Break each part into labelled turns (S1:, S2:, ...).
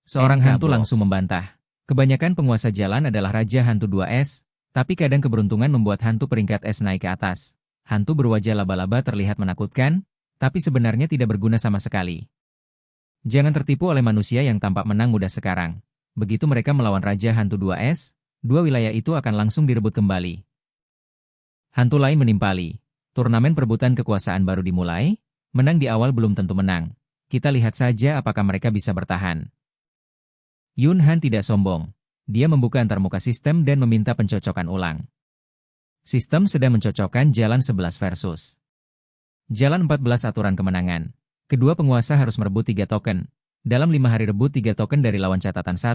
S1: Seorang
S2: NK
S1: hantu langsung
S2: Box.
S1: membantah. Kebanyakan penguasa jalan adalah Raja Hantu 2S, tapi kadang keberuntungan membuat hantu peringkat S naik ke atas. Hantu berwajah laba-laba terlihat menakutkan, tapi sebenarnya tidak berguna sama sekali. Jangan tertipu oleh manusia yang tampak menang mudah sekarang. Begitu mereka melawan Raja Hantu 2S, dua wilayah itu akan langsung direbut kembali. Hantu lain menimpali. Turnamen perebutan kekuasaan baru dimulai, menang di awal belum tentu menang. Kita lihat saja apakah mereka bisa bertahan. Yun Han tidak sombong. Dia membuka antarmuka sistem dan meminta pencocokan ulang. Sistem sedang mencocokkan jalan 11 versus jalan 14 aturan kemenangan. Kedua penguasa harus merebut 3 token. Dalam 5 hari rebut 3 token dari lawan catatan 1.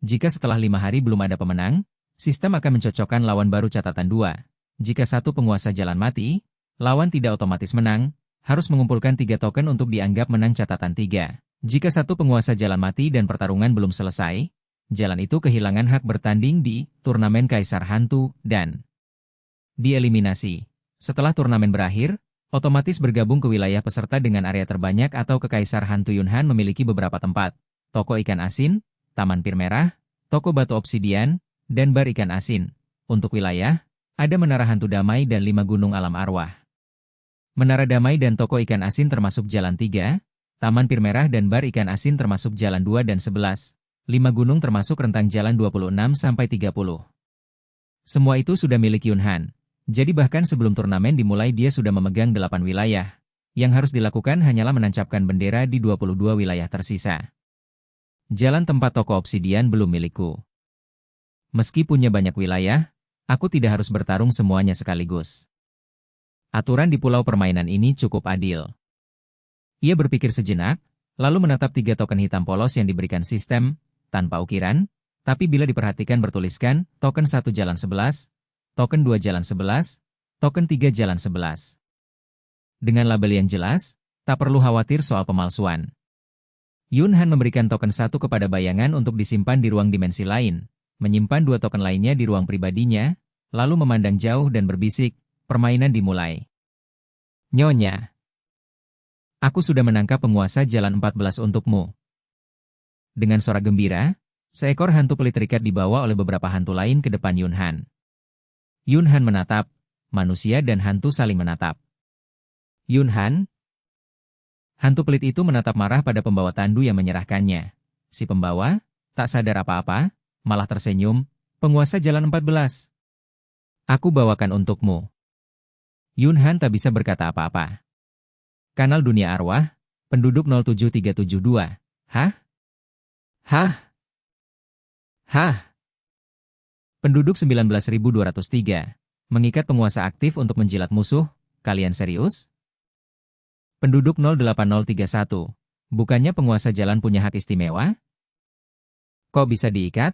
S1: Jika setelah 5 hari belum ada pemenang, sistem akan mencocokkan lawan baru catatan 2. Jika satu penguasa jalan mati, lawan tidak otomatis menang, harus mengumpulkan 3 token untuk dianggap menang catatan 3. Jika satu penguasa jalan mati dan pertarungan belum selesai, jalan itu kehilangan hak bertanding di turnamen Kaisar Hantu dan dieliminasi. Setelah turnamen berakhir, otomatis bergabung ke wilayah peserta dengan area terbanyak atau ke Kaisar Hantu. Yun Han memiliki beberapa tempat, toko ikan asin, taman pir merah, toko batu obsidian, dan bar ikan asin. Untuk wilayah, ada Menara Hantu Damai dan 5 Gunung Alam Arwah. Menara Damai dan toko ikan asin termasuk Jalan 3, Taman Pir Merah dan bar ikan asin termasuk Jalan 2 dan 11, 5 gunung termasuk rentang jalan 26-30. Semua itu sudah milik Yun Han. Jadi bahkan sebelum turnamen dimulai dia sudah memegang 8 wilayah. Yang harus dilakukan hanyalah menancapkan bendera di 22 wilayah tersisa. Jalan tempat toko obsidian belum milikku. Meski punya banyak wilayah, aku tidak harus bertarung semuanya sekaligus. Aturan di pulau permainan ini cukup adil. Ia berpikir sejenak, lalu menatap 3 token hitam polos yang diberikan sistem, tanpa ukiran, tapi bila diperhatikan bertuliskan, token 1 jalan 11, token 2 jalan 11, token 3 jalan 11. Dengan label yang jelas, tak perlu khawatir soal pemalsuan. Yun Han memberikan token 1 kepada bayangan untuk disimpan di ruang dimensi lain, menyimpan 2 token lainnya di ruang pribadinya, lalu memandang jauh dan berbisik, permainan dimulai. Nyonya. Aku sudah menangkap penguasa jalan 14 untukmu. Dengan sorak gembira, seekor hantu pelit terikat dibawa oleh beberapa hantu lain ke depan Yun Han. Yun Han menatap, manusia dan hantu saling menatap. Yun Han? Hantu pelit itu menatap marah pada pembawa tandu yang menyerahkannya. Si pembawa, tak sadar apa-apa, malah tersenyum, penguasa jalan 14. Aku bawakan untukmu. Yun Han tak bisa berkata apa-apa. Kanal Dunia Arwah, penduduk 07372. Hah? Hah? Hah? Penduduk 19.203. Mengikat penguasa aktif untuk menjilat musuh, kalian serius? Penduduk 08031. Bukannya penguasa jalan punya hak istimewa? Kok bisa diikat?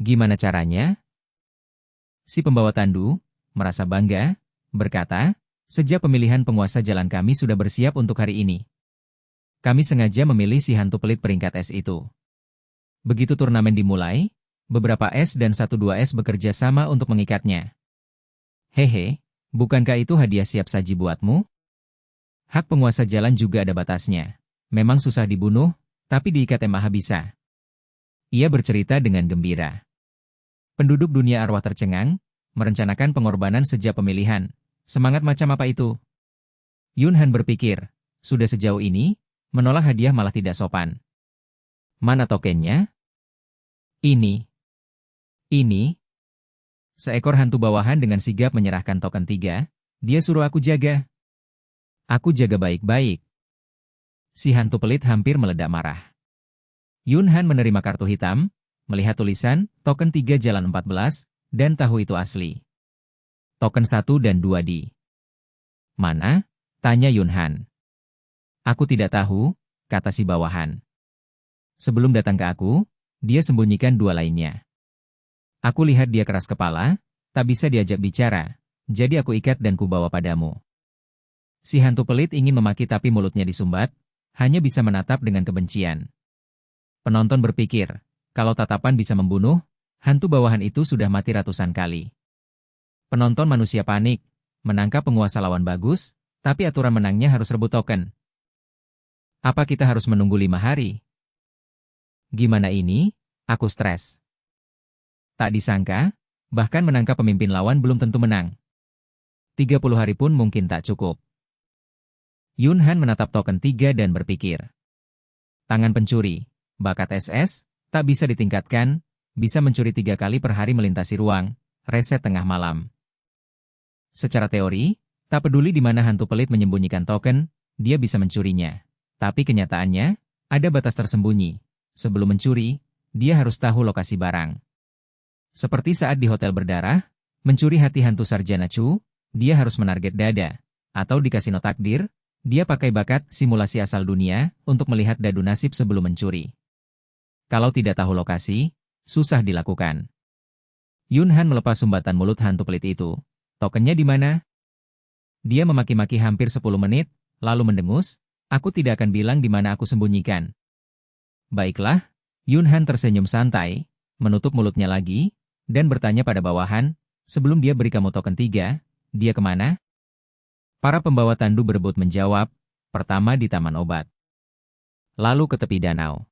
S1: Gimana caranya? Si pembawa tandu, merasa bangga, berkata, sejak pemilihan penguasa jalan kami sudah bersiap untuk hari ini. Kami sengaja memilih si hantu pelit peringkat S itu. Begitu turnamen dimulai, beberapa S dan 1-2S bekerja sama untuk mengikatnya. Hehe, bukankah itu hadiah siap saji buatmu? Hak penguasa jalan juga ada batasnya. Memang susah dibunuh, tapi diikat Maha bisa. Ia bercerita dengan gembira. Penduduk dunia arwah tercengang, merencanakan pengorbanan sejak pemilihan. Semangat macam apa itu? Yun Han berpikir, sudah sejauh ini, menolak hadiah malah tidak sopan. Mana tokennya? Ini. Ini. Seekor hantu bawahan dengan sigap menyerahkan token 3, dia suruh aku jaga. Aku jaga baik-baik. Si hantu pelit hampir meledak marah. Yun Han menerima kartu hitam, melihat tulisan, token 3 jalan 14, dan tahu itu asli. Token 1 dan 2 di mana? Tanya Yun Han. Aku tidak tahu, kata si bawahan. Sebelum datang ke aku, dia sembunyikan 2 lainnya. Aku lihat dia keras kepala, tak bisa diajak bicara, jadi aku ikat dan kubawa padamu. Si hantu pelit ingin memaki tapi mulutnya disumbat, hanya bisa menatap dengan kebencian. Penonton berpikir, kalau tatapan bisa membunuh, hantu bawahan itu sudah mati ratusan kali. Penonton manusia panik, menangkap penguasa lawan bagus, tapi aturan menangnya harus rebut token. Apa kita harus menunggu 5 hari? Gimana ini? Aku stres. Tak disangka, bahkan menangkap pemimpin lawan belum tentu menang. 30 hari pun mungkin tak cukup. Yun Han menatap token 3 dan berpikir. Tangan pencuri, bakat SS, tak bisa ditingkatkan, bisa mencuri 3 kali per hari melintasi ruang, reset tengah malam. Secara teori, tak peduli di mana hantu pelit menyembunyikan token, dia bisa mencurinya. Tapi kenyataannya, ada batas tersembunyi. Sebelum mencuri, dia harus tahu lokasi barang. Seperti saat di Hotel Berdarah, mencuri hati hantu Sarjana Chu, dia harus menarget dada. Atau di kasino takdir, dia pakai bakat simulasi asal dunia untuk melihat dadu nasib sebelum mencuri. Kalau tidak tahu lokasi, susah dilakukan. Yun Han melepas sumbatan mulut hantu pelit itu. Tokennya di mana? Dia memaki-maki hampir 10 menit, lalu mendengus, aku tidak akan bilang di mana aku sembunyikan. Baiklah, Yun Han tersenyum santai, menutup mulutnya lagi, dan bertanya pada bawahan, sebelum dia beri kamu token 3, dia kemana? Para pembawa tandu berebut menjawab, pertama di taman obat. Lalu ke tepi danau.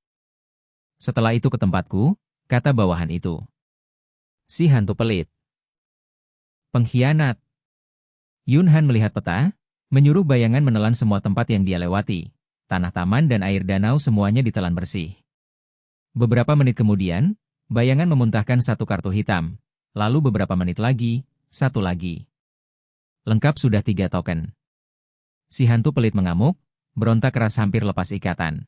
S1: Setelah itu ke tempatku, kata bawahan itu. Si hantu pelit. Pengkhianat. Yun Han melihat peta, menyuruh bayangan menelan semua tempat yang dia lewati. Tanah taman dan air danau semuanya ditelan bersih. Beberapa menit kemudian, bayangan memuntahkan satu kartu hitam. Lalu beberapa menit lagi, satu lagi. Lengkap sudah 3 token. Si hantu pelit mengamuk, berontak keras hampir lepas ikatan.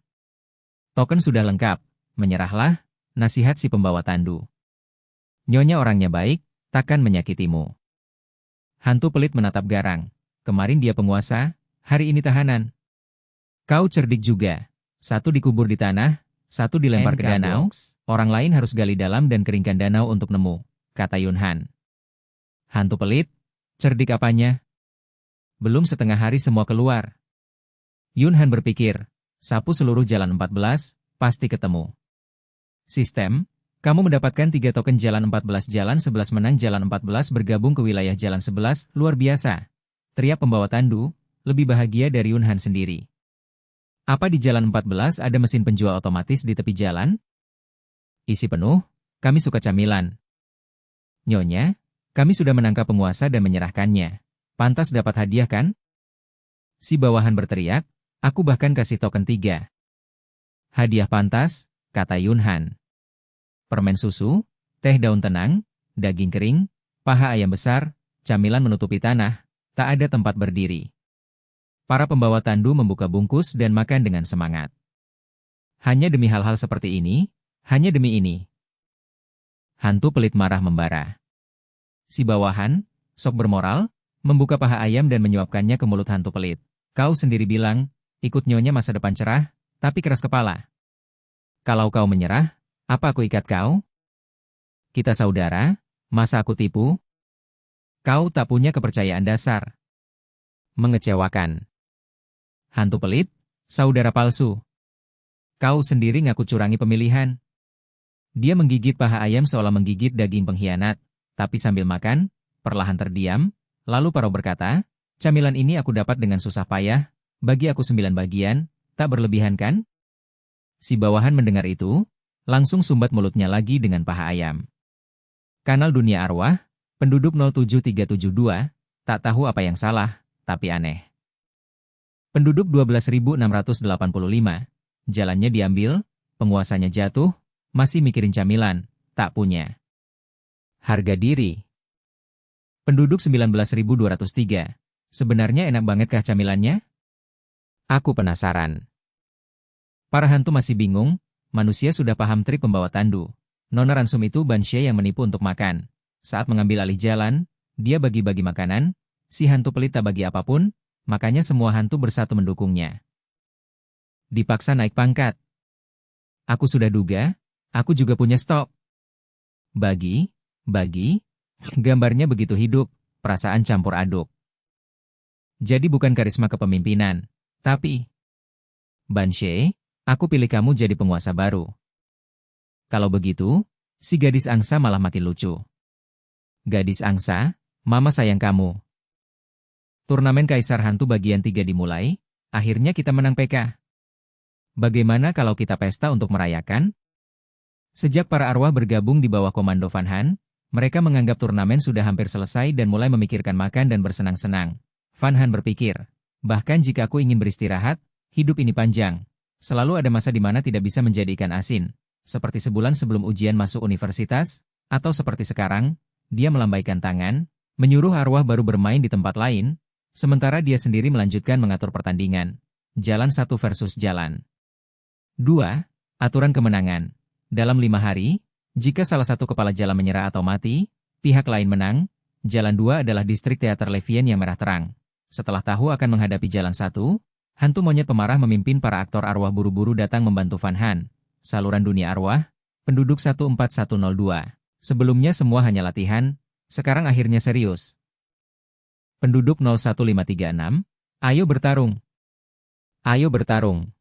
S1: Token sudah lengkap, menyerahlah, nasihat si pembawa tandu. Nyonya orangnya baik, takkan menyakitimu. Hantu pelit menatap garang. Kemarin dia penguasa, hari ini tahanan. Kau cerdik juga. Satu dikubur di tanah, satu dilempar ke danau, orang lain harus gali dalam dan keringkan danau untuk nemu, kata Yun Han. Hantu pelit, cerdik apanya? Belum setengah hari semua keluar. Yun Han berpikir, sapu seluruh jalan 14, pasti ketemu. Sistem, kamu mendapatkan 3 token jalan 14 jalan 11 menang jalan 14 bergabung ke wilayah jalan 11, luar biasa. Teriak pembawa tandu, lebih bahagia dari Yun Han sendiri. Apa di jalan 14 ada mesin penjual otomatis di tepi jalan? Isi penuh, kami suka camilan. Nyonya, kami sudah menangkap penguasa dan menyerahkannya. Pantas dapat hadiah kan? Si bawahan berteriak, aku bahkan kasih token 3. Hadiah pantas, kata Yun Han. Permen susu, teh daun tenang, daging kering, paha ayam besar, camilan menutupi tanah, tak ada tempat berdiri. Para pembawa tandu membuka bungkus dan makan dengan semangat. Hanya demi hal-hal seperti ini, hanya demi ini. Hantu pelit marah membara. Si bawahan, sok bermoral, membuka paha ayam dan menyuapkannya ke mulut hantu pelit. Kau sendiri bilang, ikut nyonya masa depan cerah, tapi keras kepala. Kalau kau menyerah, apa aku ikat kau? Kita saudara, masa aku tipu? Kau tak punya kepercayaan dasar. Mengecewakan. Hantu pelit, saudara palsu. Kau sendiri ngaku curangi pemilihan. Dia menggigit paha ayam seolah menggigit daging pengkhianat, tapi sambil makan, perlahan terdiam, lalu Paro berkata, camilan ini aku dapat dengan susah payah, bagi aku 9 bagian, tak berlebihan kan? Si bawahan mendengar itu, langsung sumbat mulutnya lagi dengan paha ayam. Kanal Dunia Arwah, penduduk 07372, tak tahu apa yang salah, tapi aneh. Penduduk 12.685, jalannya diambil, penguasanya jatuh, masih mikirin camilan, tak punya harga diri. Penduduk 19.203, sebenarnya enak banget kah camilannya? Aku penasaran. Para hantu masih bingung, manusia sudah paham trik pembawa tandu. Nona Ransum itu Banshee yang menipu untuk makan. Saat mengambil alih jalan, dia bagi-bagi makanan, si hantu pelit tak bagi apapun, makanya semua hantu bersatu mendukungnya. Dipaksa naik pangkat. Aku sudah duga, aku juga punya stok. Bagi, gambarnya begitu hidup, perasaan campur aduk. Jadi bukan karisma kepemimpinan, tapi Banshee, aku pilih kamu jadi penguasa baru. Kalau begitu, si gadis angsa malah makin lucu. Gadis angsa, mama sayang kamu. Turnamen Kaisar Hantu bagian 3 dimulai, akhirnya kita menang PK. Bagaimana kalau kita pesta untuk merayakan? Sejak para arwah bergabung di bawah komando Van Han, mereka menganggap turnamen sudah hampir selesai dan mulai memikirkan makan dan bersenang-senang. Van Han berpikir, bahkan jika aku ingin beristirahat, hidup ini panjang. Selalu ada masa di mana tidak bisa menjadi ikan asin. Seperti sebulan sebelum ujian masuk universitas, atau seperti sekarang, dia melambaikan tangan, menyuruh arwah baru bermain di tempat lain, sementara dia sendiri melanjutkan mengatur pertandingan. Jalan 1 versus jalan 2. Aturan kemenangan. Dalam 5 hari, jika salah satu kepala jalan menyerah atau mati, pihak lain menang. Jalan 2 adalah distrik teater Levien yang merah terang. Setelah tahu akan menghadapi jalan 1, hantu monyet pemarah memimpin para aktor arwah buru-buru datang membantu Van Han. Saluran dunia arwah, penduduk 14102. Sebelumnya semua hanya latihan, sekarang akhirnya serius. Penduduk 01536, ayo bertarung. Ayo bertarung.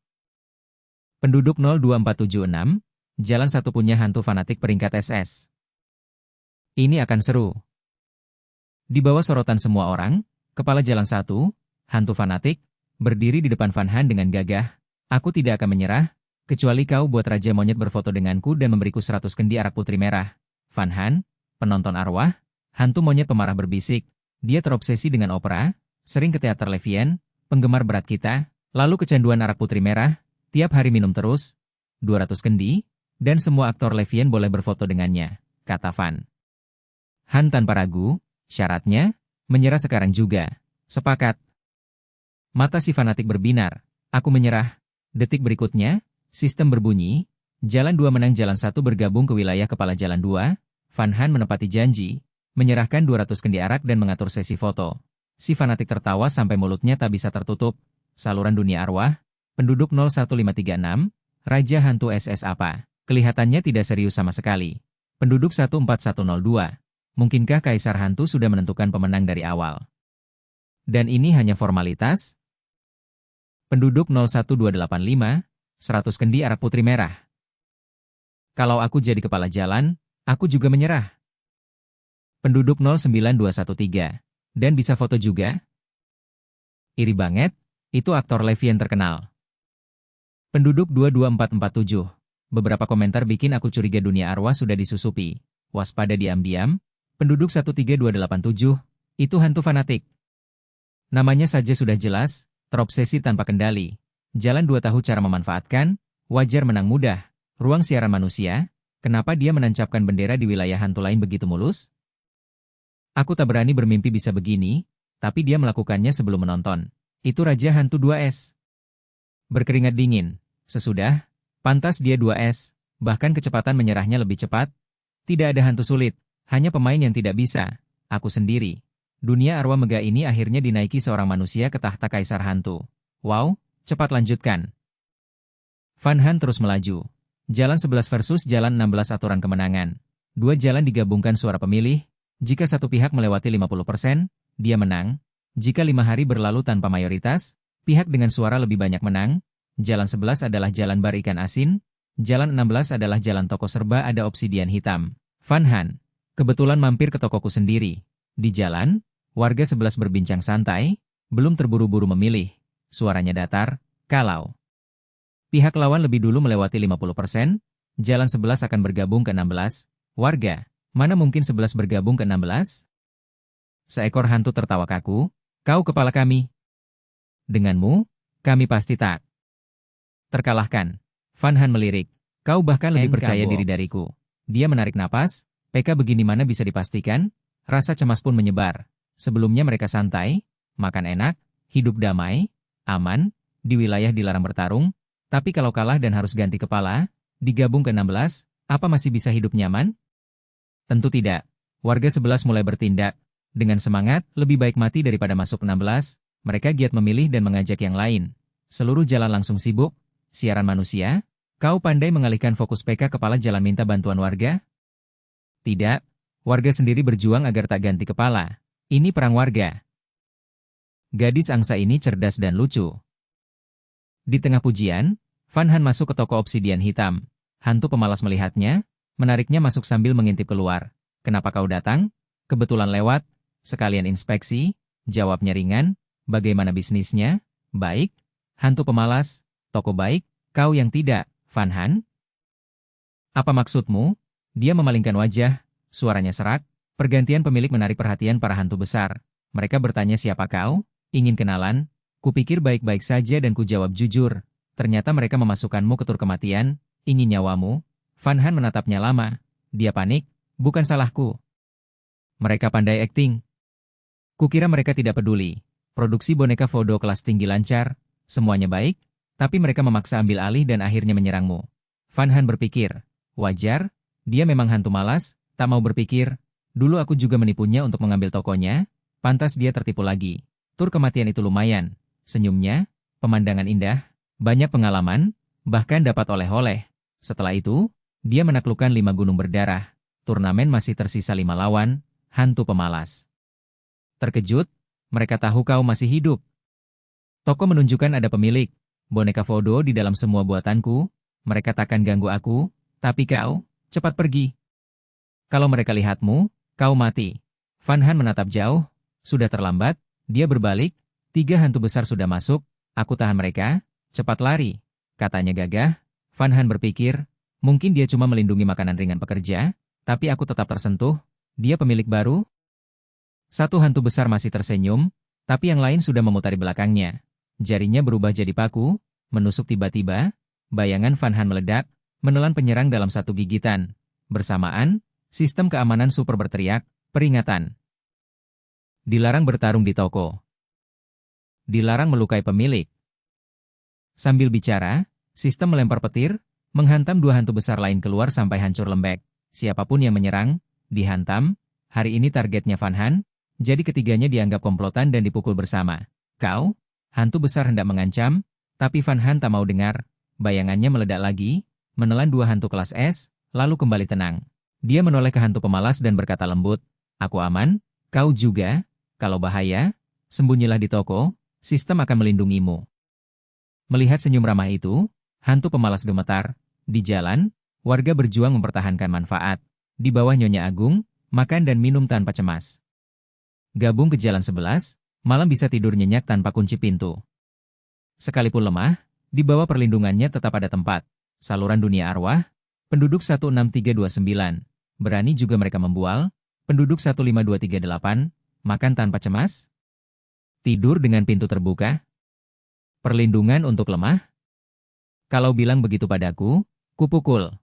S1: Penduduk 02476, jalan 1 punya hantu fanatik peringkat SS. Ini akan seru. Di bawah sorotan semua orang, kepala jalan 1, hantu fanatik, berdiri di depan Van Han dengan gagah. Aku tidak akan menyerah, kecuali kau buat Raja Monyet berfoto denganku dan memberiku 100 kendi arak putri merah. Van Han, penonton arwah, hantu monyet pemarah berbisik. Dia terobsesi dengan opera, sering ke teater Levien, penggemar berat kita, lalu kecanduan arak putri merah, tiap hari minum terus, 200 kendi, dan semua aktor Levien boleh berfoto dengannya, kata Van Han tanpa ragu. Syaratnya, menyerah sekarang juga. Sepakat. Mata si fanatik berbinar. Aku menyerah. Detik berikutnya, sistem berbunyi. Jalan 2 menang, jalan 1 bergabung ke wilayah kepala jalan 2. Van Han menepati janji, menyerahkan 200 kendi arak dan mengatur sesi foto. Si fanatik tertawa sampai mulutnya tak bisa tertutup. Saluran dunia arwah, penduduk 01536, Raja Hantu SS apa? Kelihatannya tidak serius sama sekali. Penduduk 14102. Mungkinkah Kaisar Hantu sudah menentukan pemenang dari awal? Dan ini hanya formalitas? Penduduk 01285, 100 kendi arak putri merah. Kalau aku jadi kepala jalan, aku juga menyerah. Penduduk 09213. Dan bisa foto juga? Iri banget, itu aktor Levien terkenal. Penduduk 22447. Beberapa komentar bikin aku curiga dunia arwah sudah disusupi. Waspada diam-diam. Penduduk 13287, itu hantu fanatik. Namanya saja sudah jelas, terobsesi tanpa kendali. Jalan 2 tahu cara memanfaatkan, wajar menang mudah. Ruang siaran manusia, kenapa dia menancapkan bendera di wilayah hantu lain begitu mulus? Aku tak berani bermimpi bisa begini, tapi dia melakukannya sebelum menonton. Itu Raja Hantu 2S. Berkeringat dingin. Sesudah, pantas dia 2S, bahkan kecepatan menyerahnya lebih cepat. Tidak ada hantu sulit. Hanya pemain yang tidak bisa, aku sendiri. Dunia arwah megah ini akhirnya dinaiki seorang manusia ke tahta Kaisar Hantu. Wow, cepat lanjutkan. Van Han terus melaju. Jalan 11 versus jalan 16 aturan kemenangan. 2 jalan digabungkan suara pemilih. Jika satu pihak melewati 50%, dia menang. Jika 5 hari berlalu tanpa mayoritas, pihak dengan suara lebih banyak menang. Jalan 11 adalah jalan bar ikan asin. Jalan 16 adalah jalan toko serba ada obsidian hitam. Van Han. Kebetulan mampir ke tokoku sendiri. Di jalan, warga 11 berbincang santai, belum terburu-buru memilih. Suaranya datar, kalau pihak lawan lebih dulu melewati 50%, jalan 11 akan bergabung ke 16. Warga, mana mungkin 11 bergabung ke 16? Seekor hantu tertawa kaku, kau kepala kami. Denganmu, kami pasti tak terkalahkan. Van Han melirik, kau bahkan lebih percaya diri dariku. Dia menarik napas. PK begini mana bisa dipastikan? Rasa cemas pun menyebar. Sebelumnya mereka santai, makan enak, hidup damai, aman, di wilayah dilarang bertarung. Tapi kalau kalah dan harus ganti kepala, digabung ke 16, apa masih bisa hidup nyaman? Tentu tidak. Warga 11 mulai bertindak. Dengan semangat, lebih baik mati daripada masuk 16, mereka giat memilih dan mengajak yang lain. Seluruh jalan langsung sibuk. Siaran manusia, kau pandai mengalihkan fokus PK kepala jalan minta bantuan warga? Tidak, warga sendiri berjuang agar tak ganti kepala. Ini perang warga. Gadis angsa ini cerdas dan lucu. Di tengah pujian, Van Han masuk ke toko obsidian hitam. Hantu pemalas melihatnya, menariknya masuk sambil mengintip keluar. Kenapa kau datang? Kebetulan lewat, sekalian inspeksi, jawabnya ringan. Bagaimana bisnisnya? Baik. Hantu pemalas, toko baik, kau yang tidak, Van Han? Apa maksudmu? Dia memalingkan wajah, suaranya serak, pergantian pemilik menarik perhatian para hantu besar. Mereka bertanya siapa kau? Ingin kenalan? Kupikir baik-baik saja dan kujawab jujur. Ternyata mereka memasukkanmu ke tur kematian, ingin nyawamu. Van Han menatapnya lama. Dia panik, bukan salahku. Mereka pandai akting. Kukira mereka tidak peduli. Produksi boneka voodoo kelas tinggi lancar, semuanya baik, tapi mereka memaksa ambil alih dan akhirnya menyerangmu. Van Han berpikir, wajar, dia memang hantu malas, tak mau berpikir. Dulu aku juga menipunya untuk mengambil tokonya, pantas dia tertipu lagi. Tur kematian itu lumayan, senyumnya, pemandangan indah, banyak pengalaman, bahkan dapat oleh-oleh. Setelah itu, dia menaklukkan 5 gunung berdarah. Turnamen masih tersisa 5 lawan, hantu pemalas. Terkejut, mereka tahu kau masih hidup. Toko menunjukkan ada pemilik, boneka voodoo di dalam semua buatanku, mereka takkan ganggu aku, tapi kau, cepat pergi. Kalau mereka lihatmu, kau mati. Van Han menatap jauh, sudah terlambat, dia berbalik, 3 hantu besar sudah masuk, aku tahan mereka, cepat lari. Katanya gagah, Van Han berpikir, mungkin dia cuma melindungi makanan ringan pekerja, tapi aku tetap tersentuh, dia pemilik baru. 1 hantu besar masih tersenyum, tapi yang lain sudah memutari belakangnya. Jarinya berubah jadi paku, menusuk tiba-tiba, bayangan Van Han meledak, menelan penyerang dalam 1 gigitan. Bersamaan, sistem keamanan super berteriak, peringatan. Dilarang bertarung di toko. Dilarang melukai pemilik. Sambil bicara, sistem melempar petir, menghantam 2 hantu besar lain keluar sampai hancur lembek. Siapapun yang menyerang, dihantam. Hari ini targetnya Van Han, jadi ketiganya dianggap komplotan dan dipukul bersama. Kau, hantu besar hendak mengancam, tapi Van Han tak mau dengar. Bayangannya meledak lagi, menelan 2 hantu kelas S, lalu kembali tenang. Dia menoleh ke hantu pemalas dan berkata lembut, aku aman, kau juga, kalau bahaya, sembunyilah di toko, sistem akan melindungimu. Melihat senyum ramah itu, hantu pemalas gemetar. Di jalan, warga berjuang mempertahankan manfaat. Di bawah Nyonya Agung, makan dan minum tanpa cemas. Gabung ke jalan 11, malam bisa tidur nyenyak tanpa kunci pintu. Sekalipun lemah, di bawah perlindungannya tetap ada tempat. Saluran dunia arwah, penduduk 16329. Berani juga mereka membual, penduduk 15238, makan tanpa cemas. Tidur dengan pintu terbuka. Perlindungan untuk lemah. Kalau bilang begitu padaku, kupukul.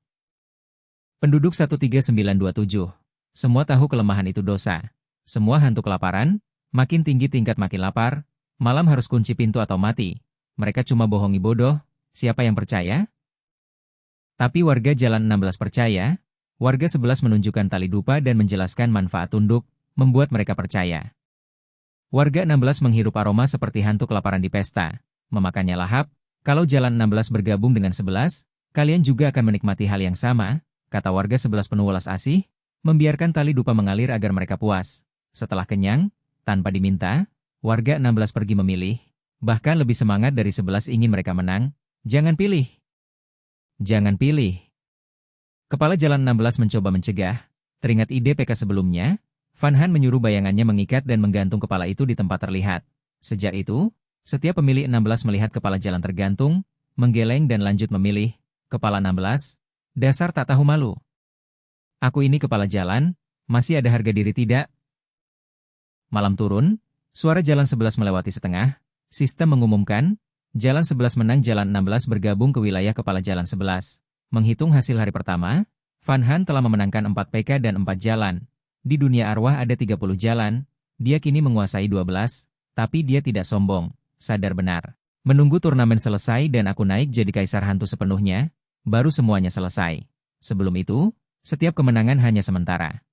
S1: Penduduk 13927. Semua tahu kelemahan itu dosa. Semua hantu kelaparan, makin tinggi tingkat makin lapar, malam harus kunci pintu atau mati. Mereka cuma bohongi bodoh, siapa yang percaya? Tapi warga jalan 16 percaya, warga 11 menunjukkan tali dupa dan menjelaskan manfaat tunduk, membuat mereka percaya. Warga 16 menghirup aroma seperti hantu kelaparan di pesta, memakannya lahap. Kalau jalan 16 bergabung dengan 11, kalian juga akan menikmati hal yang sama, kata warga 11 penuh welas asih, membiarkan tali dupa mengalir agar mereka puas. Setelah kenyang, tanpa diminta, warga 16 pergi memilih, bahkan lebih semangat dari 11 ingin mereka menang. Jangan pilih. Jangan pilih. Kepala jalan 16 mencoba mencegah, teringat ide PK sebelumnya, Van Han menyuruh bayangannya mengikat dan menggantung kepala itu di tempat terlihat. Sejak itu, setiap pemilih 16 melihat kepala jalan tergantung, menggeleng dan lanjut memilih, kepala 16, dasar tak tahu malu. Aku ini kepala jalan, masih ada harga diri tidak? Malam turun, suara jalan 11 melewati setengah, sistem mengumumkan, jalan 11 menang jalan 16 bergabung ke wilayah kepala jalan 11. Menghitung hasil hari pertama, Van Han telah memenangkan 4 PK dan 4 jalan. Di dunia arwah ada 30 jalan, dia kini menguasai 12, tapi dia tidak sombong, sadar benar. Menunggu turnamen selesai dan aku naik jadi kaisar hantu sepenuhnya, baru semuanya selesai. Sebelum itu, setiap kemenangan hanya sementara.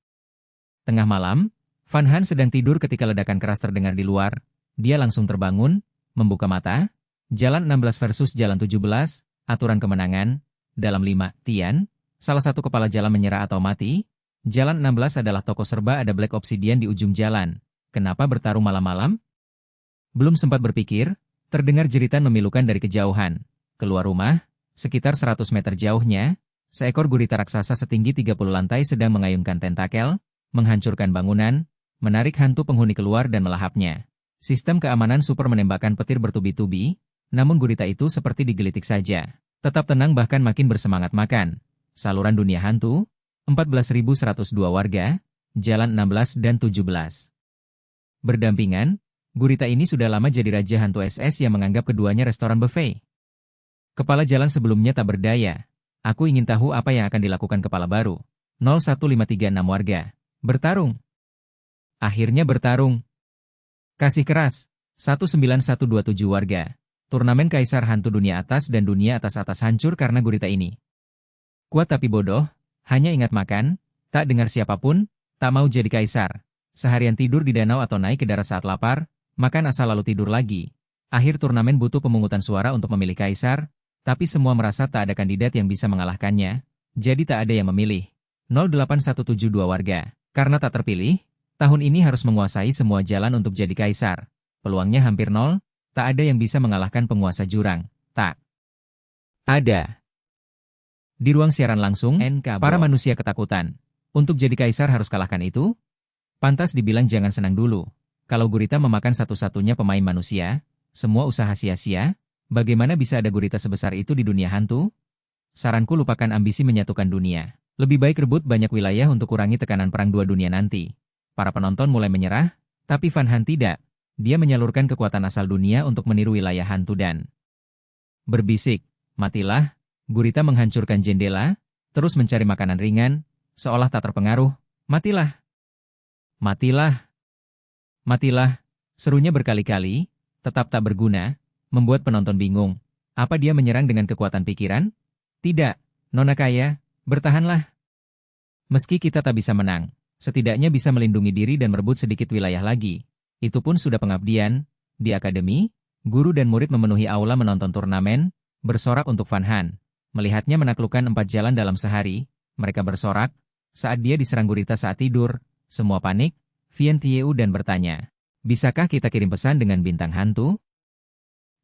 S1: Tengah malam, Van Han sedang tidur ketika ledakan keras terdengar di luar. Dia langsung terbangun, membuka mata. Jalan 16 versus jalan 17, aturan kemenangan. Dalam 5, Tian, salah satu kepala jalan menyerah atau mati. Jalan 16 adalah toko serba ada Black Obsidian di ujung jalan. Kenapa bertarung malam-malam? Belum sempat berpikir, terdengar jeritan memilukan dari kejauhan. Keluar rumah, sekitar 100 meter jauhnya, seekor gurita raksasa setinggi 30 lantai sedang mengayunkan tentakel, menghancurkan bangunan, menarik hantu penghuni keluar dan melahapnya. Sistem keamanan super menembakkan petir bertubi-tubi, namun gurita itu seperti digelitik saja. Tetap tenang bahkan makin bersemangat makan. saluran dunia hantu, 14.102 warga, jalan 16 dan 17. Berdampingan, gurita ini sudah lama jadi raja hantu SS yang menganggap keduanya restoran buffet. Kepala jalan sebelumnya tak berdaya. Aku ingin tahu apa yang akan dilakukan kepala baru. 01536 warga. Bertarung. Akhirnya bertarung. Kasih keras. 19127 warga. Turnamen Kaisar Hantu Dunia Atas dan Dunia Atas-Atas hancur karena gurita ini. Kuat tapi bodoh, hanya ingat makan, tak dengar siapapun, tak mau jadi kaisar. Seharian tidur di danau atau naik ke darat saat lapar, makan asal lalu tidur lagi. Akhir turnamen butuh pemungutan suara untuk memilih kaisar, tapi semua merasa tak ada kandidat yang bisa mengalahkannya, jadi tak ada yang memilih. 08172 warga. Karena tak terpilih, tahun ini harus menguasai semua jalan untuk jadi kaisar. Peluangnya hampir nol, tak ada yang bisa mengalahkan penguasa jurang. Tak ada. Di ruang siaran langsung, para manusia ketakutan. Untuk jadi kaisar harus kalahkan itu? Pantas dibilang jangan senang dulu. Kalau gurita memakan satu-satunya pemain manusia, semua usaha sia-sia. Bagaimana bisa ada gurita sebesar itu di dunia hantu? Saranku lupakan ambisi menyatukan dunia. Lebih baik rebut banyak wilayah untuk kurangi tekanan perang dua dunia nanti. Para penonton mulai menyerah, tapi Van Han tidak. Dia menyalurkan kekuatan asal dunia untuk meniru wilayah hantu dan berbisik, matilah. Gurita menghancurkan jendela, terus mencari makanan ringan, seolah tak terpengaruh. Matilah. Matilah. Matilah. Serunya berkali-kali, tetap tak berguna. Membuat penonton bingung. Apa dia menyerang dengan kekuatan pikiran? Tidak, Nona Kaya, bertahanlah. Meski kita tak bisa menang, setidaknya bisa melindungi diri dan merebut sedikit wilayah lagi. Itu pun sudah pengabdian. Di akademi, guru dan murid memenuhi aula menonton turnamen, bersorak untuk Van Han. Melihatnya menaklukkan 4 jalan dalam sehari, mereka bersorak. Saat dia diserang gurita saat tidur, semua panik. Vian Tieu dan bertanya, bisakah kita kirim pesan dengan bintang hantu?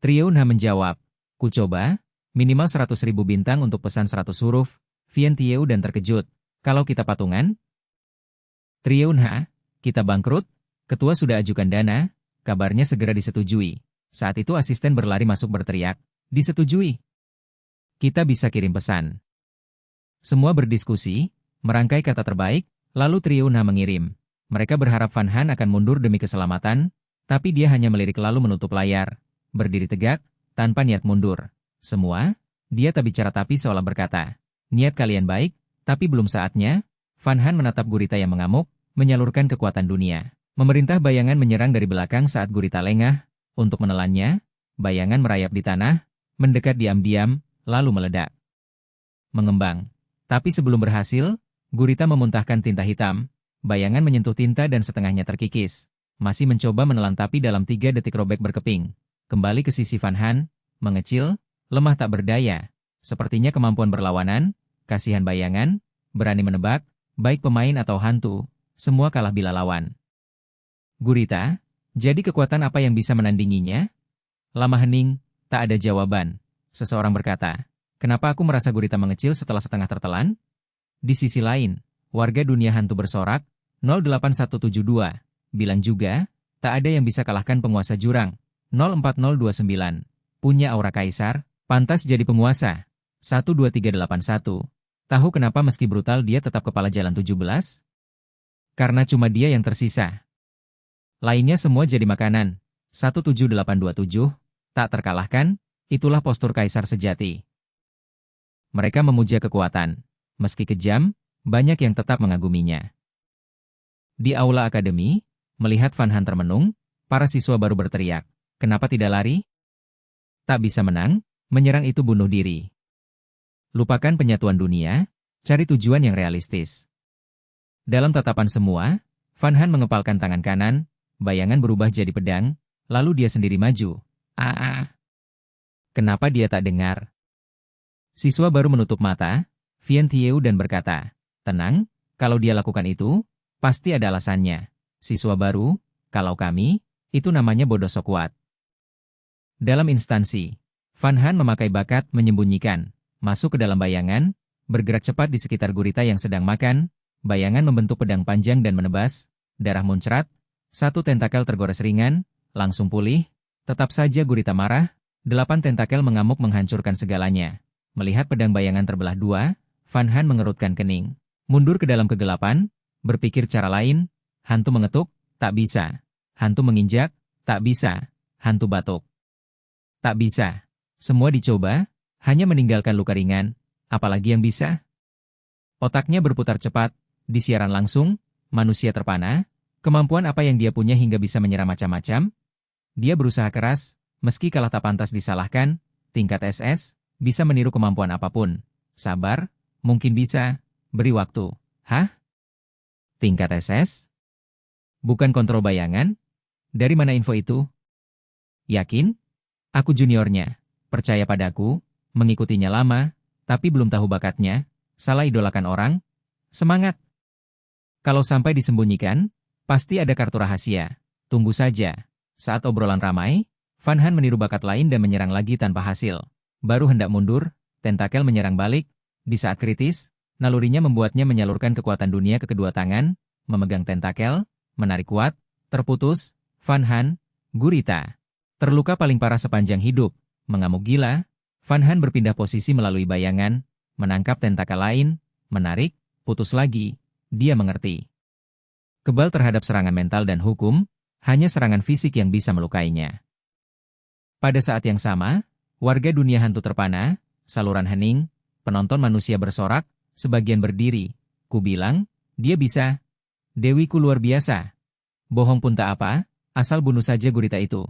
S1: Trieu Nha menjawab, ku coba, minimal 100.000 bintang untuk pesan 100 huruf. Vian Tieu dan terkejut, kalau kita patungan? Trieu Nha, kita bangkrut, ketua sudah ajukan dana, kabarnya segera disetujui. Saat itu asisten berlari masuk berteriak, disetujui. Kita bisa kirim pesan. Semua berdiskusi, merangkai kata terbaik, lalu Trieu Nha mengirim. Mereka berharap Van Han akan mundur demi keselamatan, tapi dia hanya melirik lalu menutup layar. Berdiri tegak, tanpa niat mundur. Semua, dia tak bicara tapi seolah berkata, niat kalian baik, tapi belum saatnya. Van Han menatap gurita yang mengamuk, menyalurkan kekuatan dunia. Memerintah bayangan menyerang dari belakang saat gurita lengah. Untuk menelannya, bayangan merayap di tanah, mendekat diam-diam, lalu meledak. Mengembang. Tapi sebelum berhasil, gurita memuntahkan tinta hitam. Bayangan menyentuh tinta dan setengahnya terkikis. Masih mencoba menelan tapi dalam 3 detik robek berkeping. Kembali ke sisi Van Han, mengecil, lemah tak berdaya. Sepertinya kemampuan berlawanan, kasihan bayangan, berani menebak, baik pemain atau hantu, semua kalah bila lawan. Gurita, jadi kekuatan apa yang bisa menandinginya? Lama hening, tak ada jawaban. Seseorang berkata, kenapa aku merasa gurita mengecil setelah setengah tertelan? Di sisi lain, warga dunia hantu bersorak, 08172, bilang juga, tak ada yang bisa kalahkan penguasa jurang. 04029, punya aura kaisar, pantas jadi penguasa. 12381, tahu kenapa meski brutal dia tetap kepala jalan 17? Karena cuma dia yang tersisa. Lainnya semua jadi makanan. 17827, tak terkalahkan, itulah postur kaisar sejati. Mereka memuja kekuatan. Meski kejam, banyak yang tetap mengaguminya. Di aula akademi, melihat Van Han termenung, para siswa baru berteriak. Kenapa tidak lari? Tak bisa menang, menyerang itu bunuh diri. Lupakan penyatuan dunia, cari tujuan yang realistis. Dalam tatapan semua, Van Han mengepalkan tangan kanan, bayangan berubah jadi pedang, lalu dia sendiri maju. Kenapa dia tak dengar? Siswa baru menutup mata, Vian Tieu dan berkata, tenang, kalau dia lakukan itu, pasti ada alasannya. Siswa baru, kalau kami, itu namanya bodoh sok kuat. Dalam instansi, Van Han memakai bakat menyembunyikan, masuk ke dalam bayangan, bergerak cepat di sekitar gurita yang sedang makan, bayangan membentuk pedang panjang dan menebas, darah muncrat, satu tentakel tergores ringan, langsung pulih, tetap saja gurita marah, 8 tentakel mengamuk menghancurkan segalanya. Melihat pedang bayangan terbelah dua, Van Han mengerutkan kening. Mundur ke dalam kegelapan, berpikir cara lain, hantu mengetuk, tak bisa. Hantu menginjak, tak bisa. Hantu batuk. Tak bisa. Semua dicoba, hanya meninggalkan luka ringan, apalagi yang bisa? Otaknya berputar cepat, di siaran langsung, manusia terpana, kemampuan apa yang dia punya hingga bisa menyerang macam-macam? Dia berusaha keras, meski kalah tak pantas disalahkan, tingkat SS, bisa meniru kemampuan apapun. Sabar, mungkin bisa, beri waktu. Hah? Tingkat SS? Bukan kontrol bayangan? Dari mana info itu? Yakin? Aku juniornya. Percaya padaku, mengikutinya lama, tapi belum tahu bakatnya, salah idolakan orang. Semangat! Kalau sampai disembunyikan, pasti ada kartu rahasia. Tunggu saja. Saat obrolan ramai, Van Han meniru bakat lain dan menyerang lagi tanpa hasil. Baru hendak mundur, tentakel menyerang balik. Di saat kritis, nalurinya membuatnya menyalurkan kekuatan dunia ke kedua tangan, memegang tentakel, menarik kuat, terputus. Van Han, gurita. Terluka paling parah sepanjang hidup. Mengamuk gila, Van Han berpindah posisi melalui bayangan, menangkap tentakel lain, menarik, putus lagi. Dia mengerti. Kebal terhadap serangan mental dan hukum, hanya serangan fisik yang bisa melukainya. Pada saat yang sama, warga dunia hantu terpana, saluran hening, penonton manusia bersorak, sebagian berdiri. Ku bilang, dia bisa. Dewiku luar biasa. Bohong pun tak apa, asal bunuh saja gurita itu.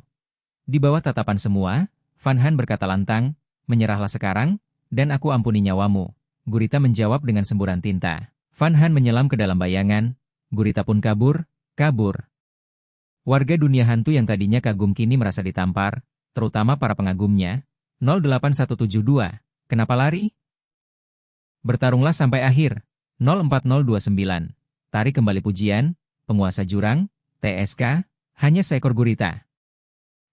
S1: Di bawah tatapan semua, Van Han berkata lantang, menyerahlah sekarang, dan aku ampuni nyawamu. Gurita menjawab dengan semburan tinta. Van Han menyelam ke dalam bayangan, gurita pun kabur. Warga dunia hantu yang tadinya kagum kini merasa ditampar, terutama para pengagumnya. 08172, kenapa lari? Bertarunglah sampai akhir. 04029, tarik kembali pujian, penguasa jurang, TSK, hanya seekor gurita.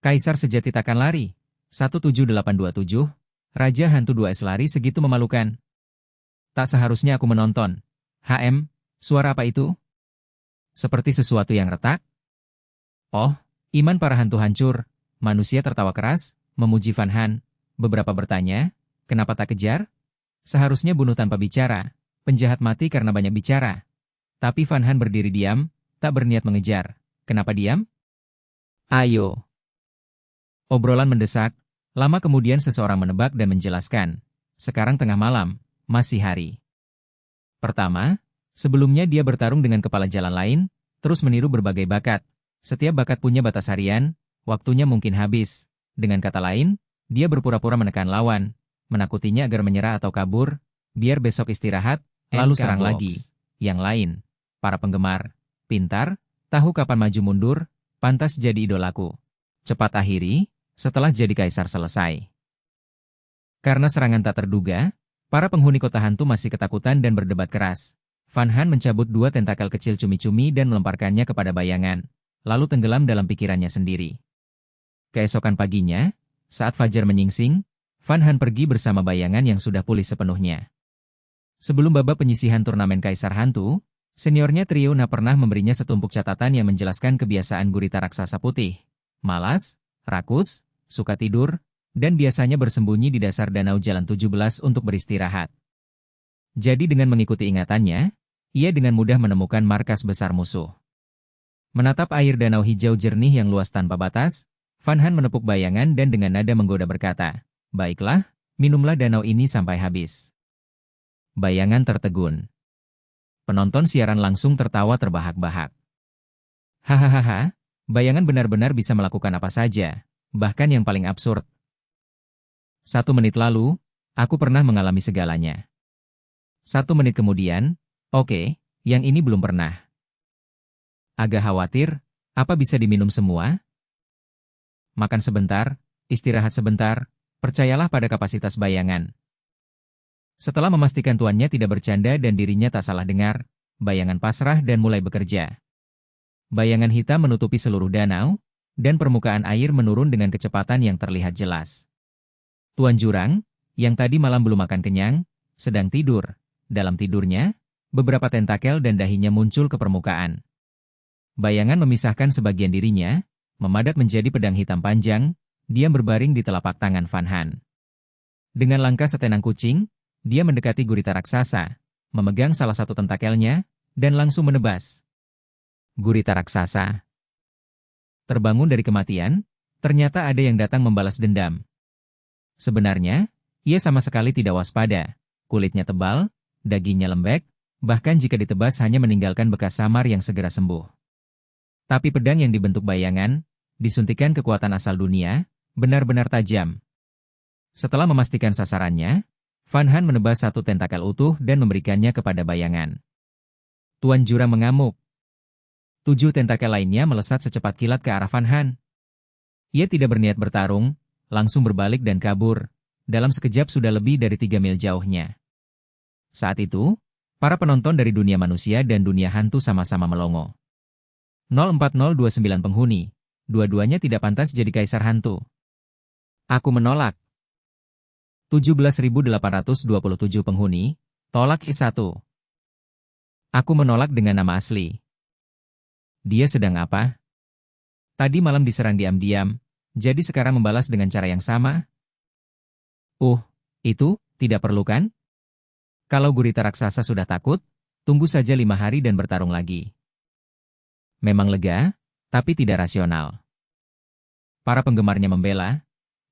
S1: Kaisar sejati takkan lari. 17827, Raja Hantu 2S lari segitu memalukan. Tak seharusnya aku menonton. Suara apa itu? Seperti sesuatu yang retak. Oh, iman para hantu hancur. Manusia tertawa keras, memuji Van Han. Beberapa bertanya, kenapa tak kejar? Seharusnya bunuh tanpa bicara. Penjahat mati karena banyak bicara. Tapi Van Han berdiri diam, tak berniat mengejar. Kenapa diam? Ayo. Obrolan mendesak, lama kemudian seseorang menebak dan menjelaskan. Sekarang tengah malam, masih hari. Pertama, sebelumnya dia bertarung dengan kepala jalan lain, terus meniru berbagai bakat. Setiap bakat punya batas harian, waktunya mungkin habis. Dengan kata lain, dia berpura-pura menekan lawan, menakutinya agar menyerah atau kabur, biar besok istirahat, lalu serang lagi. Yang lain, para penggemar, pintar, tahu kapan maju mundur, pantas jadi idolaku. Cepat akhiri, setelah jadi kaisar selesai. Karena serangan tak terduga, para penghuni kota hantu masih ketakutan dan berdebat keras. Van Han mencabut 2 tentakel kecil cumi-cumi dan melemparkannya kepada bayangan, lalu tenggelam dalam pikirannya sendiri. Keesokan paginya, saat fajar menyingsing, Van Han pergi bersama bayangan yang sudah pulih sepenuhnya. Sebelum babak penyisihan turnamen Kaisar Hantu, seniornya trio Na pernah memberinya setumpuk catatan yang menjelaskan kebiasaan gurita raksasa putih. Malas, rakus, suka tidur, dan biasanya bersembunyi di dasar danau Jalan 17 untuk beristirahat. Jadi dengan mengikuti ingatannya, ia dengan mudah menemukan markas besar musuh. Menatap air danau hijau jernih yang luas tanpa batas, Van Han menepuk bayangan dan dengan nada menggoda berkata, "Baiklah, minumlah danau ini sampai habis." Bayangan tertegun. Penonton siaran langsung tertawa terbahak-bahak. Hahaha, bayangan benar-benar bisa melakukan apa saja, bahkan yang paling absurd. 1 menit lalu, aku pernah mengalami segalanya. 1 menit kemudian, oke, yang ini belum pernah. Agak khawatir, apa bisa diminum semua? Makan sebentar, istirahat sebentar, percayalah pada kapasitas bayangan. Setelah memastikan tuannya tidak bercanda dan dirinya tak salah dengar, bayangan pasrah dan mulai bekerja. Bayangan hitam menutupi seluruh danau, dan permukaan air menurun dengan kecepatan yang terlihat jelas. Tuan Jurang, yang tadi malam belum makan kenyang, sedang tidur. Dalam tidurnya, beberapa tentakel dan dahinya muncul ke permukaan. Bayangan memisahkan sebagian dirinya, memadat menjadi pedang hitam panjang, diam berbaring di telapak tangan Van Han. Dengan langkah setenang kucing, dia mendekati gurita raksasa, memegang salah satu tentakelnya, dan langsung menebas. Gurita raksasa terbangun dari kematian, ternyata ada yang datang membalas dendam. Sebenarnya, ia sama sekali tidak waspada. Kulitnya tebal, dagingnya lembek, bahkan jika ditebas hanya meninggalkan bekas samar yang segera sembuh. Tapi pedang yang dibentuk bayangan, disuntikan kekuatan asal dunia, benar-benar tajam. Setelah memastikan sasarannya, Van Han menebas satu tentakel utuh dan memberikannya kepada bayangan. Tuan Jurang mengamuk. 7 tentakel lainnya melesat secepat kilat ke arah Van Han. Ia tidak berniat bertarung, langsung berbalik dan kabur. Dalam sekejap sudah lebih dari 3 mil jauhnya. Saat itu, para penonton dari dunia manusia dan dunia hantu sama-sama melongo. 04029 penghuni, dua-duanya tidak pantas jadi kaisar hantu. Aku menolak. 17.827 penghuni, tolak I1. Aku menolak dengan nama asli. Dia sedang apa? Tadi malam diserang diam-diam, jadi sekarang membalas dengan cara yang sama? Itu, tidak perlu kan? Kalau gurita raksasa sudah takut, tunggu saja 5 hari dan bertarung lagi. Memang lega, tapi tidak rasional. Para penggemarnya membela,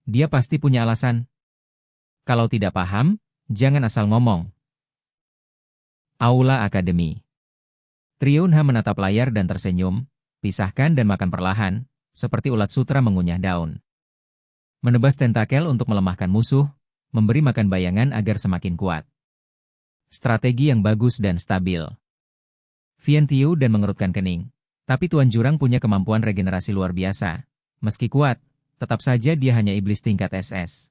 S1: dia pasti punya alasan. Kalau tidak paham, jangan asal ngomong. Aula Akademi. Trio Unha menatap layar dan tersenyum, pisahkan dan makan perlahan, seperti ulat sutra mengunyah daun. Menebas tentakel untuk melemahkan musuh, memberi makan bayangan agar semakin kuat. Strategi yang bagus dan stabil. Vian Tiu dan mengerutkan kening. Tapi Tuan Jurang punya kemampuan regenerasi luar biasa. Meski kuat, tetap saja dia hanya iblis tingkat SS.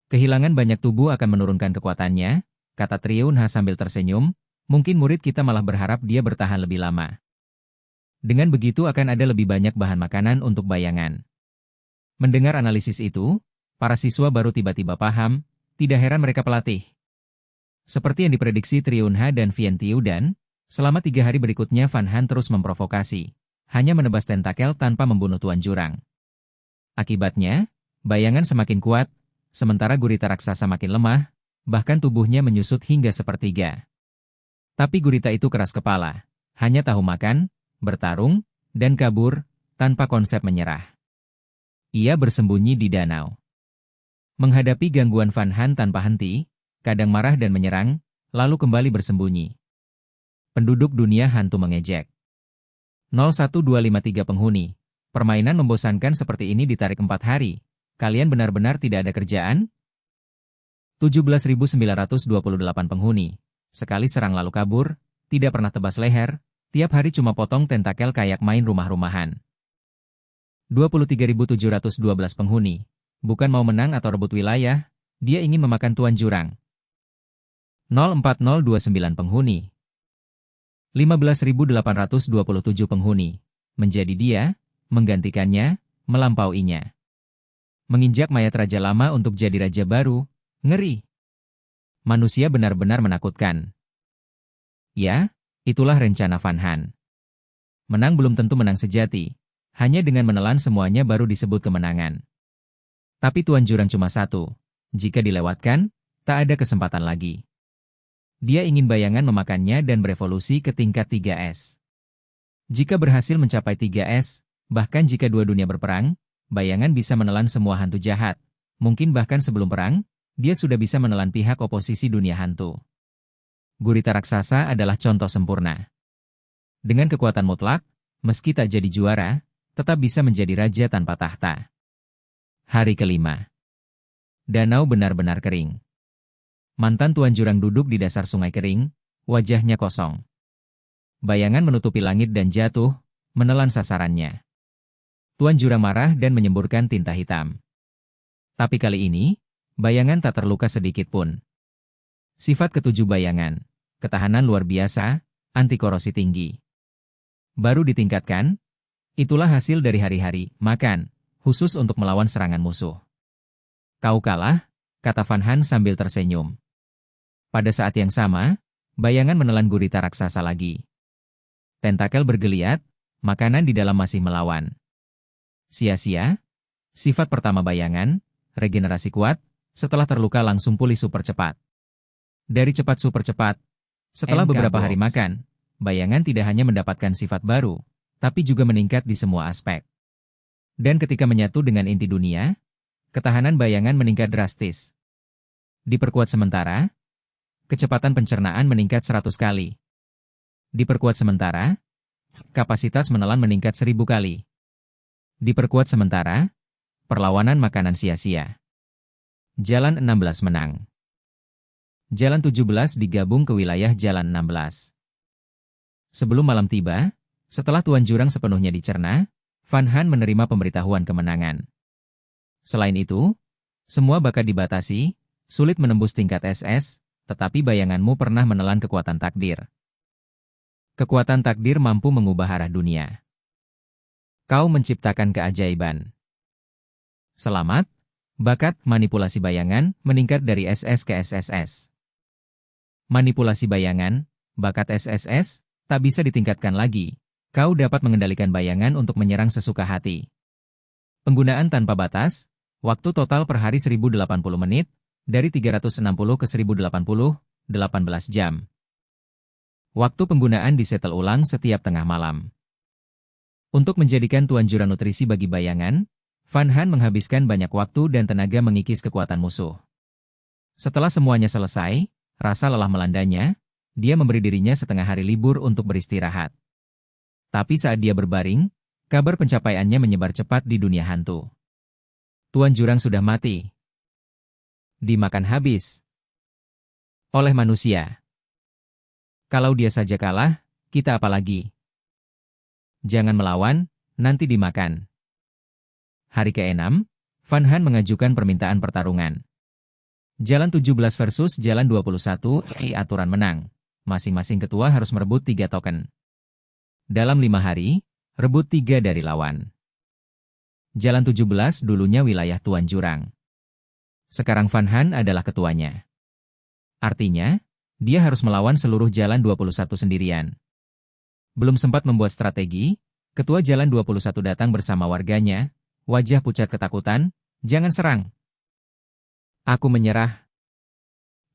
S1: Kehilangan banyak tubuh akan menurunkan kekuatannya, kata Trio Unha sambil tersenyum. Mungkin murid kita malah berharap dia bertahan lebih lama. Dengan begitu akan ada lebih banyak bahan makanan untuk bayangan. Mendengar analisis itu, para siswa baru tiba-tiba paham, tidak heran mereka pelatih. Seperti yang diprediksi Trio Unha dan Vian Tiu dan, selama 3 hari berikutnya Van Han terus memprovokasi, hanya menebas tentakel tanpa membunuh Tuan Jurang. Akibatnya, bayangan semakin kuat, sementara gurita raksasa makin lemah, bahkan tubuhnya menyusut hingga sepertiga. Tapi gurita itu keras kepala, hanya tahu makan, bertarung, dan kabur, tanpa konsep menyerah. Ia bersembunyi di danau. Menghadapi gangguan Van Han tanpa henti, kadang marah dan menyerang, lalu kembali bersembunyi. Penduduk dunia hantu mengejek. 01253 penghuni, permainan membosankan seperti ini ditarik 4 hari, kalian benar-benar tidak ada kerjaan? 17.928 penghuni. Sekali serang lalu kabur, tidak pernah tebas leher, tiap hari cuma potong tentakel kayak main rumah-rumahan. 23.712 penghuni. Bukan mau menang atau rebut wilayah, dia ingin memakan Tuan Jurang. 04029 penghuni. 15.827 penghuni. Menjadi dia, menggantikannya, melampauinya. Menginjak mayat raja lama untuk jadi raja baru, ngeri. Manusia benar-benar menakutkan. Ya, itulah rencana Van Han. Menang belum tentu menang sejati. Hanya dengan menelan semuanya baru disebut kemenangan. Tapi Tuan Jurang cuma satu. Jika dilewatkan, tak ada kesempatan lagi. Dia ingin bayangan memakannya dan berevolusi ke tingkat 3S. Jika berhasil mencapai 3S, bahkan jika dua dunia berperang, bayangan bisa menelan semua hantu jahat. Mungkin bahkan sebelum perang, dia sudah bisa menelan pihak oposisi dunia hantu. Gurita raksasa adalah contoh sempurna. Dengan kekuatan mutlak, meski tak jadi juara, tetap bisa menjadi raja tanpa tahta. Hari kelima. Danau benar-benar kering. Mantan Tuan Jurang duduk di dasar sungai kering, wajahnya kosong. Bayangan menutupi langit dan jatuh, menelan sasarannya. Tuan Jurang marah dan menyemburkan tinta hitam. Tapi kali ini, bayangan tak terluka sedikit pun. Sifat ketujuh bayangan, ketahanan luar biasa, anti korosi tinggi. Baru ditingkatkan, itulah hasil dari hari-hari makan, khusus untuk melawan serangan musuh. Kau kalah, kata Van Han sambil tersenyum. Pada saat yang sama, bayangan menelan gurita raksasa lagi. Tentakel bergeliat, makanan di dalam masih melawan. Sia-sia, sifat pertama bayangan, regenerasi kuat, setelah terluka langsung pulih super cepat. Dari cepat super cepat. Setelah
S2: NK
S1: beberapa hari
S2: Box.
S1: makan, bayangan tidak hanya mendapatkan sifat baru, tapi juga meningkat di semua aspek. Dan ketika menyatu dengan inti dunia, ketahanan bayangan meningkat drastis. Diperkuat sementara, kecepatan pencernaan meningkat 100 kali. Diperkuat sementara, kapasitas menelan meningkat 1000 kali. Diperkuat sementara, perlawanan makanan sia-sia. Jalan 16 menang. Jalan 17 digabung ke wilayah Jalan 16. Sebelum malam tiba, setelah Tuan Jurang sepenuhnya dicerna, Van Han menerima pemberitahuan kemenangan. Selain itu, semua bakat dibatasi, sulit menembus tingkat SS, tetapi bayanganmu pernah menelan kekuatan takdir. Kekuatan takdir mampu mengubah arah dunia. Kau menciptakan keajaiban. Selamat, bakat manipulasi bayangan meningkat dari SS ke SSS. Manipulasi bayangan, bakat SSS, tak bisa ditingkatkan lagi. Kau dapat mengendalikan bayangan untuk menyerang sesuka hati. Penggunaan tanpa batas, waktu total per hari 1080 menit, dari 360 ke 1080, 18 jam. Waktu penggunaan disetel ulang setiap tengah malam. Untuk menjadikan Tuan Jurang nutrisi bagi bayangan, Van Han menghabiskan banyak waktu dan tenaga mengikis kekuatan musuh. Setelah semuanya selesai, rasa lelah melandanya, dia memberi dirinya setengah hari libur untuk beristirahat. Tapi saat dia berbaring, kabar pencapaiannya menyebar cepat di dunia hantu. Tuan Jurang sudah mati. Dimakan habis. Oleh manusia. Kalau dia saja kalah, kita apa lagi? Jangan melawan, nanti dimakan. Hari ke-6, Van Han mengajukan permintaan pertarungan. Jalan 17 versus Jalan 21, aturan menang. Masing-masing ketua harus merebut 3 token. Dalam 5 hari, rebut 3 dari lawan. Jalan 17 dulunya wilayah Tuan Jurang. Sekarang Van Han adalah ketuanya. Artinya, dia harus melawan seluruh Jalan 21 sendirian. Belum sempat membuat strategi, ketua Jalan 21 datang bersama warganya, wajah pucat ketakutan, jangan serang. Aku menyerah.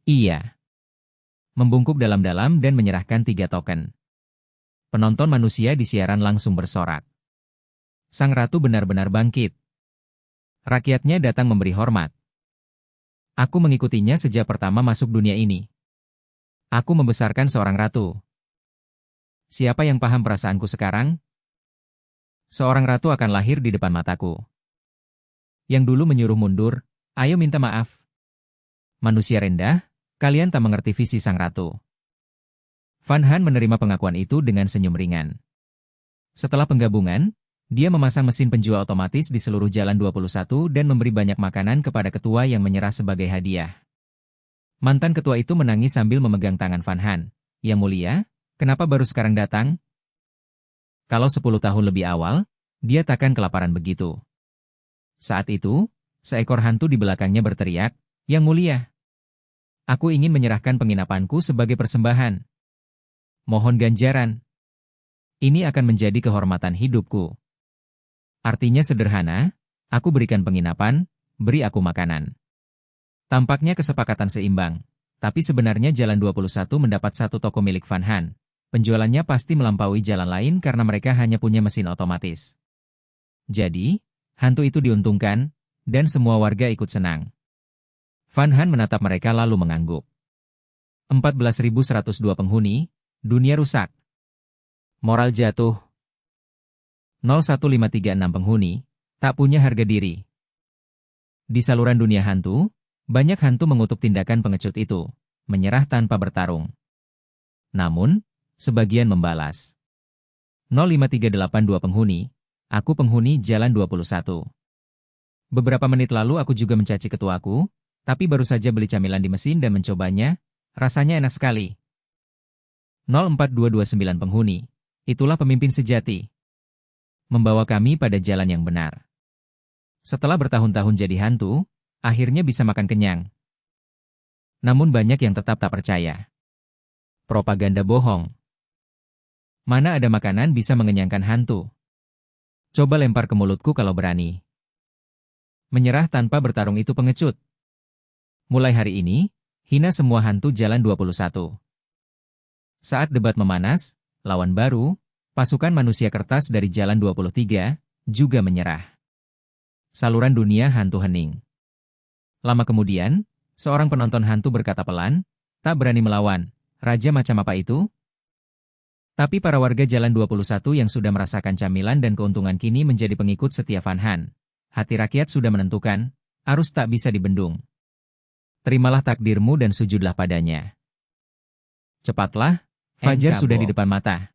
S1: Iya. Membungkuk dalam-dalam dan menyerahkan 3 token. Penonton manusia di siaran langsung bersorak. Sang ratu benar-benar bangkit. Rakyatnya datang memberi hormat. Aku mengikutinya sejak pertama masuk dunia ini. Aku membesarkan seorang ratu. Siapa yang paham perasaanku sekarang? Seorang ratu akan lahir di depan mataku. Yang dulu menyuruh mundur, ayo minta maaf. Manusia rendah, kalian tak mengerti visi sang ratu. Van Han menerima pengakuan itu dengan senyum ringan. Setelah penggabungan, dia memasang mesin penjual otomatis di seluruh Jalan 21 dan memberi banyak makanan kepada ketua yang menyerah sebagai hadiah. Mantan ketua itu menangis sambil memegang tangan Van Han. Yang mulia, kenapa baru sekarang datang? Kalau 10 tahun lebih awal, dia takkan kelaparan begitu. Saat itu, seekor hantu di belakangnya berteriak, Yang mulia, aku ingin menyerahkan penginapanku sebagai persembahan. Mohon ganjaran. Ini akan menjadi kehormatan hidupku. Artinya sederhana, aku berikan penginapan, beri aku makanan. Tampaknya kesepakatan seimbang, tapi sebenarnya Jalan 21 mendapat 1 toko milik Van Han. Penjualannya pasti melampaui jalan lain karena mereka hanya punya mesin otomatis. Jadi, hantu itu diuntungkan, dan semua warga ikut senang. Van Han menatap mereka lalu mengangguk. 14.102 penghuni, dunia rusak. Moral jatuh. 01536 penghuni, tak punya harga diri. Di saluran dunia hantu, banyak hantu mengutuk tindakan pengecut itu, menyerah tanpa bertarung. Namun, sebagian membalas. 05382 penghuni, aku penghuni Jalan 21. Beberapa menit lalu aku juga mencaci ketuaku, tapi baru saja beli camilan di mesin dan mencobanya, rasanya enak sekali. 04229 penghuni, itulah pemimpin sejati. Membawa kami pada jalan yang benar. Setelah bertahun-tahun jadi hantu, akhirnya bisa makan kenyang. Namun banyak yang tetap tak percaya. Propaganda bohong. Mana ada makanan bisa mengenyangkan hantu? Coba lempar ke mulutku kalau berani. Menyerah tanpa bertarung itu pengecut. Mulai hari ini, Hina semua hantu Jalan 21. Saat debat memanas, lawan baru, pasukan manusia kertas dari Jalan 23, juga menyerah. Saluran dunia hantu hening. Lama kemudian, seorang penonton hantu berkata pelan, tak berani melawan, raja macam apa itu? Tapi para warga Jalan 21 yang sudah merasakan camilan dan keuntungan kini menjadi pengikut setia Vanhan. Hati rakyat sudah menentukan, arus tak bisa dibendung. Terimalah takdirmu dan sujudlah padanya. Cepatlah, fajar sudah di depan mata.